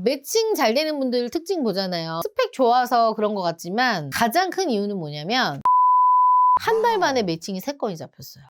매칭 잘 되는 분들 특징 보잖아요. 스펙 좋아서 그런 것 같지만 가장 큰 이유는 뭐냐면 한 달 만에 매칭이 3건이 잡혔어요.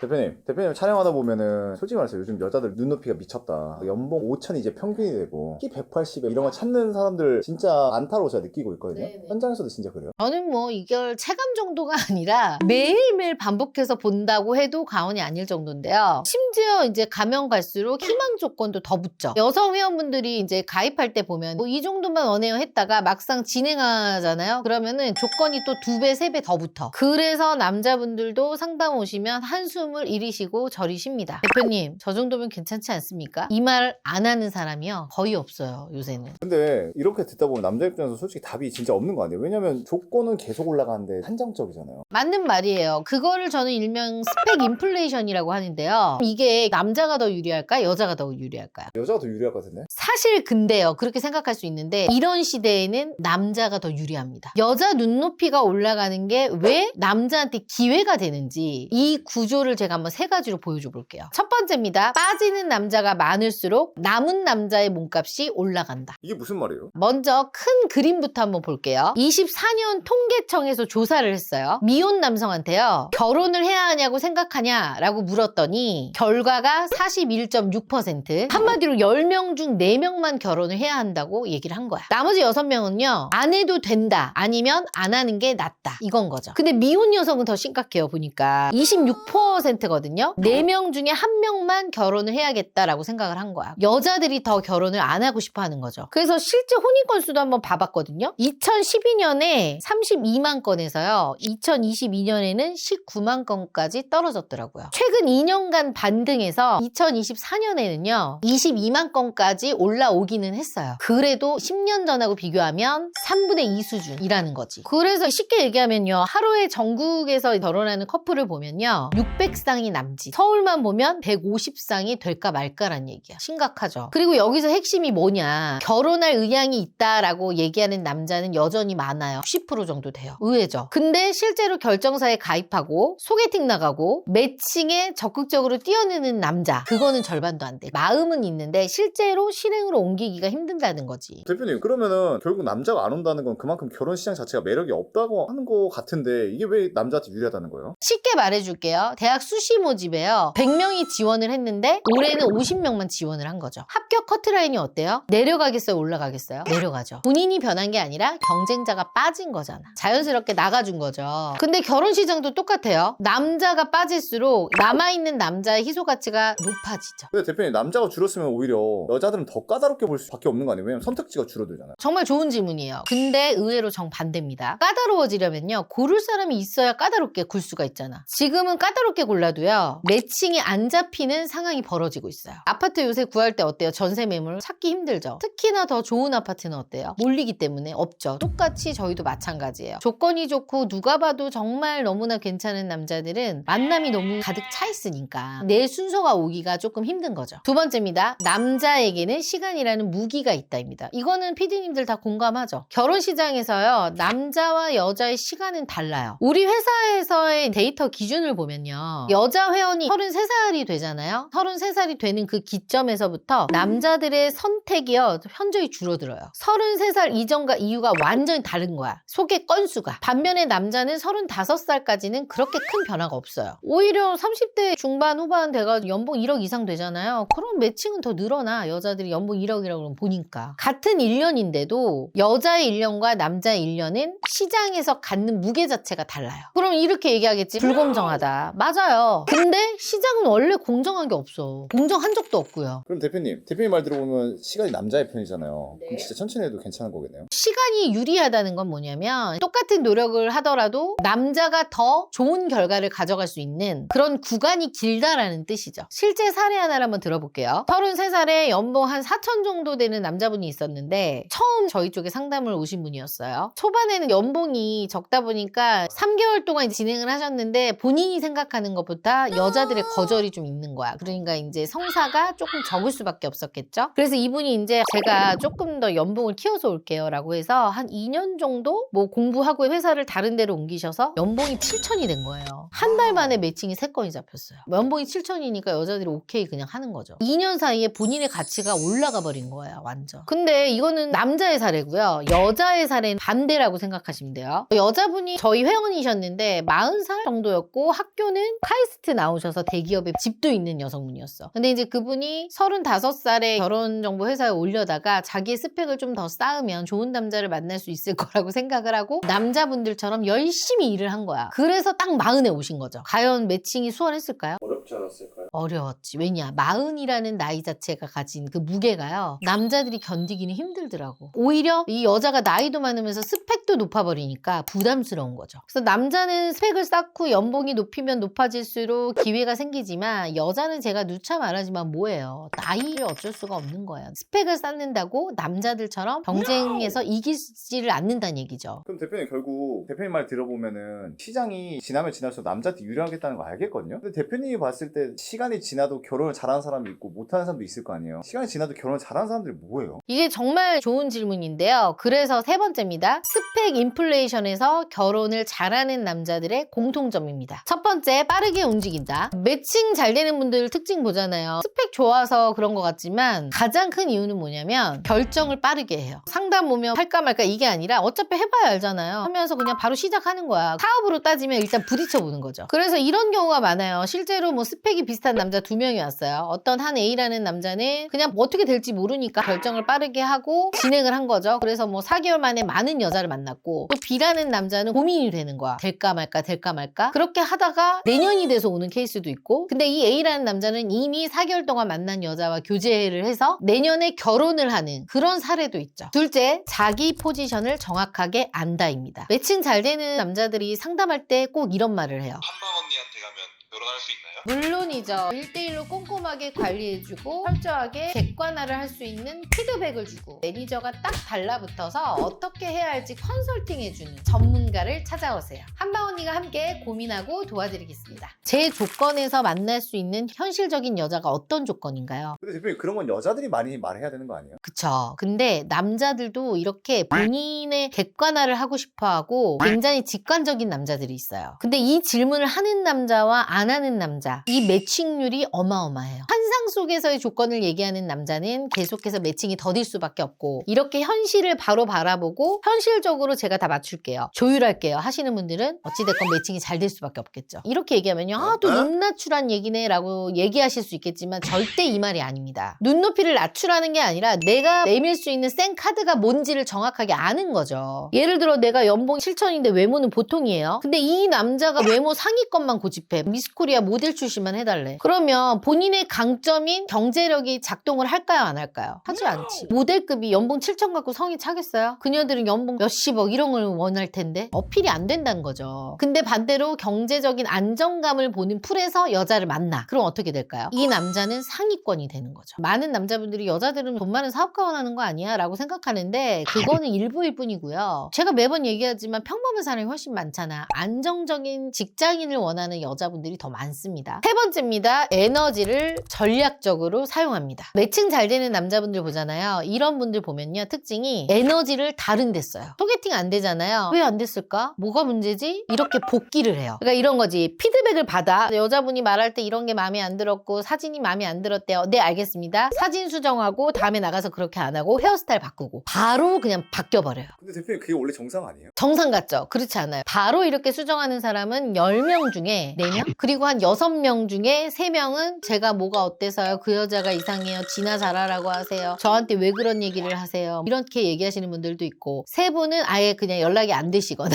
대표님 촬영하다 보면은 솔직히 말해서 요즘 여자들 눈높이가 미쳤다. 연봉 5천이 이제 평균이 되고 키 180에 이런 거 찾는 사람들 진짜 많다고 제가 느끼고 있거든요. 네네. 현장에서도 진짜 그래요. 저는 뭐 이걸 체감 정도가 아니라 매일매일 반복해서 본다고 해도 과언이 아닐 정도인데요. 심지어 이제 가면 갈수록 희망 조건도 더 붙죠. 여성 회원분들이 이제 가입할 때 보면 뭐 이 정도만 원해요 했다가 막상 진행하잖아요. 그러면은 조건이 또 2배, 3배 더 붙어. 그래서 남자분들도 상담 오시면 한숨을 이리시고 저리 쉽니다. 대표님, 저 정도면 괜찮지 않습니까? 이 말 안 하는 사람이요. 거의 없어요, 요새는. 근데 이렇게 듣다 보면 남자 입장에서 솔직히 답이 진짜 없는 거 아니에요? 왜냐면 조건은 계속 올라가는데 한정적이잖아요. 맞는 말이에요. 그거를 저는 일명 스펙 인플레이션이라고 하는데요. 이게 남자가 더 유리할까? 여자가 더 유리할까요? 여자가 더 유리할 것 같은데? 사실 근데요. 그렇게 생각할 수 있는데 이런 시대에는 남자가 더 유리합니다. 여자 눈높이가 올라가는 게 왜 남자한테 기회가 되는지 이 구조를 제가 한번 3가지로 보여줘 볼게요. 첫 번째입니다. 빠지는 남자가 많을수록 남은 남자의 몸값이 올라간다. 이게 무슨 말이에요? 먼저 큰 그림부터 한번 볼게요. 24년 통계청에서 조사를 했어요. 미혼 남성한테요. 결혼을 해야 하냐고 생각하냐라고 물었더니 결과가 41.6%. 한마디로 10명 중 4명만 결혼을 해야 한다고 얘기를 한 거야. 나머지 6명은요. 안 해도 된다. 아니면 안 하는 게 낫다. 이건 거죠. 근데 미혼 여성은 더 심각해요. 보니까 26%거든요. 4명 중에 1명만 결혼을 해야겠다라고 생각을 한 거야. 여자들이 더 결혼을 안 하고 싶어 하는 거죠. 그래서 실제 혼인 건수도 한번 봐봤거든요. 2012년에 32만 건에서요. 2022년에는 19만 건까지 떨어졌더라고요. 최근 2년간 반등해서 2024년에는요. 22만 건까지 올라오기는 했어요. 그래도 10년 전하고 비교하면 3분의 2 수준이라는 거지. 그래서 쉽게 얘기하면요. 하루에 전국에서 결혼하는 커플을 보면요. 600쌍이 남짓. 서울만 보면 150쌍이 될까 말까란 얘기야. 심각하죠. 그리고 여기서 핵심이 뭐냐. 결혼할 의향이 있다라고 얘기하는 남자는 여전히 많아요. 60% 정도 돼요. 의외죠. 근데 실제로 결정사에 가입하고 소개팅 나가고 매칭에 적극적으로 뛰어드는 남자. 그거는 절반도 안 돼. 마음은 있는데 실제로 실행으로 옮기기가 힘든다는 거지. 대표님 그러면은 결국 남자가 안 온다는 건 그만큼 결혼 시장 자체가 매력이 없다고 하는 거 같은데 이게 왜 남자한테 유리하다는 거예요? 쉽게 말해줄게요. 대학 수시 모집에요. 100명이 지원을 했는데 올해는 50명만 지원을 한 거죠. 합격 커트라인이 어때요? 내려가겠어요? 올라가겠어요? 내려가죠. 본인이 변한 게 아니라 경쟁자가 빠진 거잖아. 자연스럽게 나가준 거죠. 근데 결혼 시장도 똑같아요. 남자가 빠질수록 남아있는 남자의 희소 가치가 높아지죠. 근데 대표님 남자가 줄었으면 오히려 여자들은 더 까다롭게 볼 수밖에 없는 거 아니에요? 왜냐면 선택지가 줄어들잖아요. 정말 좋은 질문이에요. 근데 의외로 정반대입니다. 까다로워지려면요. 고를 사람이 있어야 까다롭게 굴 수가 있잖아. 지금은 까다롭게 골라도요. 매칭이 안 잡히는 상황이 벌어지고 있어요. 아파트 요새 구할 때 어때요? 전세 매물 찾기 힘들죠. 특히나 더 좋은 아파트는 어때요? 몰리기 때문에 없죠. 똑같이 저희도 마찬가지예요. 조건이 좋고 누가 봐도 정말 너무나 괜찮은 남자들은 만남이 너무 가득 차 있으니까 내 순서가 오기가 조금 힘든 거죠. 두 번째입니다. 남자에게는 시간이라는 무기가 있다입니다. 이거는 PD님들 다 공감하죠. 결혼 시장에서요. 남자와 여자의 시간은 달라요. 우리 회사에서의 데이터 기준을 보면요. 여자 회원이 33살이 되잖아요. 33살이 되는 그 기점에서부터 남자들의 선택이요. 현저히 줄어들어요. 33살 이전과 이후가 완전히 다른 거야. 소개 건수가. 반면에 남자는 35살까지는 그렇게 큰 변화가 없어요. 오히려 30대 중반 후반 돼가지고 연봉 1억 이상 되잖아요. 그럼 매칭은 더 늘어나. 여자들이 연봉 1억이라고 보니까. 같은 1년인데도 여자의 1년과 남자의 1년은 시장에서 갖는 무게 자체가 달라요. 그럼 이렇게 얘기하겠지. 불공정하다. 맞아요. 근데 시장은 원래 공정한 게 없어. 공정한 적도 없고요. 그럼 대표님 말 들어보면 시간이 남자의 편이잖아요. 네. 그럼 진짜 천천히 해도 괜찮은 거겠네요? 시간이 유리하다는 건 뭐냐면 똑같은 노력을 하더라도 남자가 더 좋은 결과를 가져갈 수 있는 그런 구간이 길다라는 뜻이죠. 실제 사례 하나를 한번 들어볼게요. 33살에 연봉 한 4천 정도 되는 남자분이 있었는데 처음 저희 쪽에 상담을 오신 분이었어요. 초반에는 연봉이 적다 보니까 3개월 동안 진행을 하셨는데 본인이 생각하는 것보다 여자들의 거절이 좀 있는 거야. 그러니까 이제 성사가 조금 적을 수밖에 없었겠죠. 그래서 이분이 이제 제가 조금 더 연봉을 키워서 올게요 라고 해서 한 2년 정도 뭐 공부하고 회사를 다른 데로 옮기셔서 연봉이 7천이 된 거예요. 한 달 만에 매칭이 3건이 잡혔어요. 연봉이 7천이니까 여자들이 오케이 그냥 하는 거죠. 2년 사이에 본인의 가치가 올라가 버린 거예요. 완전. 근데 이거는 남자의 사례고요. 여자의 사례는 반대라고 생각하시면 돼요. 여자분이 저희 회원이셨는데 40살 정도였고 학교는 카이스트 나오셔서 대기업에 집도 있는 여성분이었어. 근데 이제 그분이 35살에 결혼정보 회사에 올려다가 자기의 스펙을 좀 더 쌓으면 좋은 남자를 만날 수 있을 거라고 생각을 하고 남자분들처럼 열심히 일을 한 거야. 그래서 딱 40에 오신 거죠. 과연 매칭이 수월했을까요? 어렵지 않았을까요? 어려웠지. 왜냐? 40이라는 나이 자체가 가진 그 무게가요. 남자들이 견디기는 힘들더라고. 오히려 이 여자가 나이도 많으면서 스펙도 높아버리니까 부담스러운 거죠. 그래서 남자는 스펙을 쌓고 연봉이 높이면 높아질수록 기회가 생기지만 여자는 제가 누차 말하지만 뭐예요? 나이를 어쩔 수가 없는 거예요. 스펙을 쌓는다고 남자들처럼 경쟁에서 이기지를 않는다는 얘기죠. 그럼 대표님 결국 대표님 말 들어보면은 시장이 지나면 지날수록 남자한테 유리하겠다는 거 알겠거든요. 근데 대표님이 봤을 때 시간이 지나도 결혼을 잘하는 사람이 있고 못하는 사람도 있을 거 아니에요. 시간이 지나도 결혼을 잘하는 사람들이 뭐예요? 이게 정말 좋은 질문인데요. 그래서 3번째입니다. 스펙 인플레이션에서 결혼을 잘하는 남자들의 공통점입니다. 첫 번째, 빠르게 움직인다. 매칭 잘 되는 분들 특징 보잖아요. 스펙 좋아서 그런 것 같지만 가장 큰 이유는 뭐냐면 결정을 빠르게 해요. 상담 오면 할까 말까 이게 아니라 어차피 해봐야 알잖아요. 하면서 그냥 바로 시작하는 거야. 사업으로 따지면 일단 부딪혀보는 거죠. 그래서 이런 경우가 많아요. 실제로 뭐 스펙이 비슷한 남자 2명이 왔어요. 어떤 한 A라는 남자는 그냥 뭐 어떻게 될지 모르니까 결정을 빠르게 하고 진행을 한 거죠. 그래서 뭐 4개월 만에 많은 여자를 만났고 또 B라는 남자는 고민이 되는 거야. 될까 말까 될까 말까 그렇게 하다가 내년이 돼서 오는 케이스도 있고 근데 이 A라는 남자는 이미 4개월 동안 만난 여자와 교제를 해서 내년에 결혼을 하는 그런 사례도 있죠. 둘째, 자기 포지션을 정확하게 안다입니다. 매칭 잘 되는 남자들이 상담할 때 꼭 이런 말을 해요. 한방 언니한테 가면 결혼할 수 있나요? 물론이죠. 1대1로 꼼꼼하게 관리해주고 철저하게 객관화를 할 수 있는 피드백을 주고 매니저가 딱 달라붙어서 어떻게 해야 할지 컨설팅해주는 전문가를 찾아오세요. 한방 언니가 함께 고민하고 도와드리겠습니다. 제 조건에서 만날 수 있는 현실적인 여자가 어떤 조건인가요? 근데 대표님 그런 건 여자들이 많이 말해야 되는 거 아니에요? 그쵸. 근데 남자들도 이렇게 본인의 객관화를 하고 싶어하고 굉장히 직관적인 남자들이 있어요. 근데 이 질문을 하는 남자와 안 하는 남자 이 매칭률이 어마어마해요. 환상 속에서의 조건을 얘기하는 남자는 계속해서 매칭이 더딜 수밖에 없고 이렇게 현실을 바로 바라보고 현실적으로 제가 다 맞출게요. 조율할게요. 하시는 분들은 어찌됐건 매칭이 잘 될 수밖에 없겠죠. 이렇게 얘기하면요. 아, 또 눈 낮추란 얘기네 라고 얘기하실 수 있겠지만 절대 이 말이 아닙니다. 눈높이를 낮추라는 게 아니라 내가 내밀 수 있는 센 카드가 뭔지를 정확하게 아는 거죠. 예를 들어 내가 연봉 7천인데 외모는 보통이에요. 근데 이 남자가 외모 상위권만 고집해. 미스코리아 모델 출신만 해달래. 그러면 본인의 강점인 경제력이 작동을 할까요? 안 할까요? 하지 않지. 모델급이 연봉 7천 갖고 성이 차겠어요? 그녀들은 연봉 몇십억 이런 걸 원할 텐데 어필이 안 된다는 거죠. 근데 반대로 경제적인 안정감을 보는 풀에서 여자를 만나. 그럼 어떻게 될까요? 이 남자는 상위권이 되는 거죠. 많은 남자분들이 여자들은 돈 많은 사업가 원하는 거 아니야? 라고 생각하는데 그거는 일부일 뿐이고요. 제가 매번 얘기하지만 평범한 사람이 훨씬 많잖아. 안정적인 직장인을 원하는 여자분들이 더 많습니다. 세 번째입니다. 에너지를 전략적으로 사용합니다. 매칭 잘 되는 남자분들 보잖아요. 이런 분들 보면요. 특징이 에너지를 다른 데 써요. 소개팅 안 되잖아요. 왜 안 됐을까? 뭐가 문제지? 이렇게 복귀를 해요. 그러니까 이런 거지. 피드백을 받아. 여자분이 말할 때 이런 게 마음에 안 들었고 사진이 마음에 안 들었대요. 네, 알겠습니다. 사진 수정하고 다음에 나가서 그렇게 안 하고 헤어스타일 바꾸고 바로 그냥 바뀌어버려요. 근데 대표님 그게 원래 정상 아니에요? 정상 같죠? 그렇지 않아요. 바로 이렇게 수정하는 사람은 10명 중에 4명? 그리고 한 6명 중에 3명은 제가 뭐가 어때서요? 그 여자가 이상해요. 지나 잘하라고 하세요. 저한테 왜 그런 얘기를 하세요? 이렇게 얘기하시는 분들도 있고 3분은 아예 그냥 연락이 안 되시거나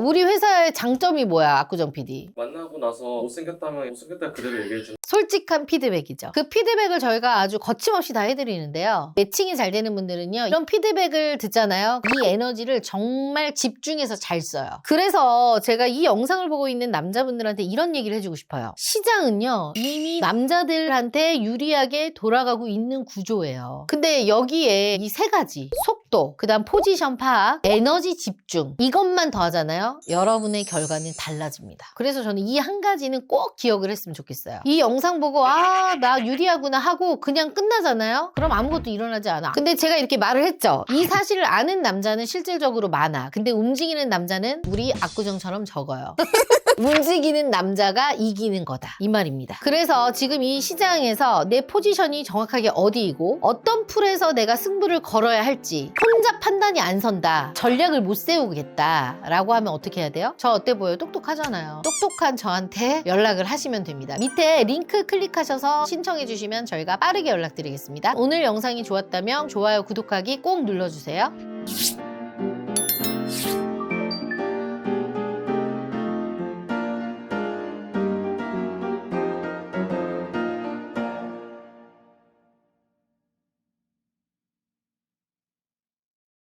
우리 회사의 장점이 뭐야, 압구정 PD? 만나고 나서 못생겼다면 못생겼다 그대로 얘기해주는 솔직한 피드백이죠. 그 피드백을 저희가 아주 거침없이 다 해드리는데요. 매칭이 잘 되는 분들은요, 이런 피드백을 듣잖아요. 이 에너지를 정말 집중해서 잘 써요. 그래서 제가 이 영상을 보고 있는 남자분들한테 이런 얘기를 해주고 싶어요. 시장은요, 이미 남자들한테 유리하게 돌아가고 있는 구조예요. 근데 여기에 이 세 가지, 속도, 그 다음 포지션 파악, 에너지 집중, 이것만 더하잖아요. 여러분의 결과는 달라집니다. 그래서 저는 이 한 가지는 꼭 기억을 했으면 좋겠어요. 이 영상 보고 나 유리하구나 하고 그냥 끝나잖아요. 그럼 아무것도 일어나지 않아. 근데 제가 이렇게 말을 했죠. 이 사실을 아는 남자는 실질적으로 많아. 근데 움직이는 남자는 우리 압구정처럼 적어요. 움직이는 남자가 이기는 거다, 이 말입니다. 그래서 지금 이 시장에서 내 포지션이 정확하게 어디이고 어떤 풀에서 내가 승부를 걸어야 할지 혼자 판단이 안 선다, 전략을 못 세우겠다 라고 하면 어떻게 해야 돼요? 저 어때 보여요? 똑똑하잖아요. 똑똑한 저한테 연락을 하시면 됩니다. 밑에 링크 클릭하셔서 신청해 주시면 저희가 빠르게 연락드리겠습니다. 오늘 영상이 좋았다면 좋아요, 구독하기 꼭 눌러주세요.